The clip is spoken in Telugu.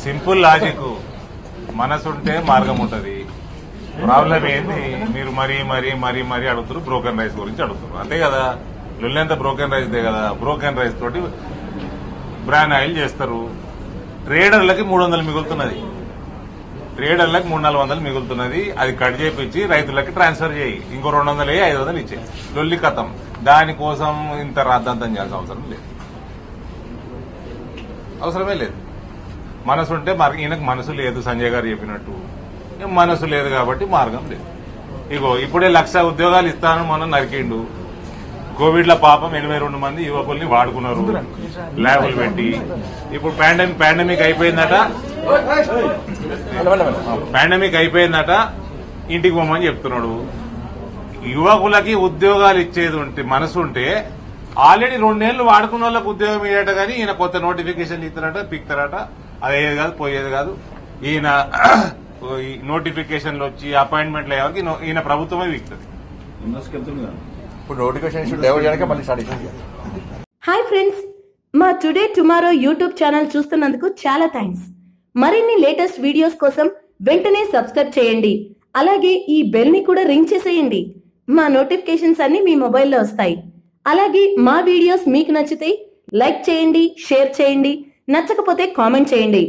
Simple logic. మనసుంటే మార్గం ఉంటది. ప్రాబ్లం ఏంది, మీరు మరీ మరీ మరీ మరీ అడుగుతారు, బ్రోకెన్ రైస్ గురించి అడుగుతారు, అంతే కదా. లొల్లంతా బ్రోకెన్ రైస్దే కదా. బ్రోకెన్ రైస్ తోటి బ్రాన్ ఆయిల్ చేస్తారు. ట్రేడర్లకి 300 మిగులుతున్నది, ట్రేడర్లకు 300-400 మిగులుతున్నది. అది కట్ చేయించి రైతులకి ట్రాన్స్ఫర్ చేయి, ఇంకో 200 500 ఇచ్చే లొల్లి కథం. దానికోసం ఇంత రాద్దాంతం చేయాల్సిన అవసరం లేదు, అవసరమే లేదు. మనసు ఉంటే ఈయనకు మనసు లేదు, సంజయ్ గారు చెప్పినట్టు మనసు లేదు కాబట్టి మార్గం లేదు. ఇగో ఇప్పుడే 1,00,000 ఉద్యోగాలు ఇస్తాను మనం నరికిండు. కోవిడ్ లో పాపం 82 మంది యువకుల్ని వాడుకున్నారు ల్యాబులు పెట్టి. ఇప్పుడు పాండమిక్ అయిపోయిందట, ఇంటికి పోమని చెప్తున్నాడు. యువకులకి ఉద్యోగాలు ఇచ్చేది ఉంటే మనసు ఉంటే ఆల్రెడీ 2 నెలలు వాడుకున్న వాళ్ళకి ఉద్యోగం ఇయ్యట. కానీ ఈయన కొత్త నోటిఫికేషన్ ఇస్తారట, పిక్తారట. అదేది కాదు, పోయేది కాదు. ఈయన నోటిఫికేషన్లు వచ్చి అపాయింట్మెంట్లు అయ్యేవారికి ఈయన ప్రభుత్వమే వీక్తుంది. హాయ్ ఫ్రెండ్స్, మా టుడే టుమారో యూట్యూబ్ ఛానల్ చూస్తున్నందుకు చాలా థ్యాంక్స్. మరిన్ని లేటెస్ట్ వీడియోస్ కోసం వెంటనే సబ్స్క్రైబ్ చేయండి. అలాగే ఈ బెల్ ని కూడా రింగ్ చేసేయండి. మా నోటిఫికేషన్స్ అన్ని మీ మొబైల్లో వస్తాయి. అలాగే మా వీడియోస్ మీకు నచ్చితే లైక్ చేయండి, షేర్ చేయండి, నచ్చకపోతే కామెంట్ చేయండి.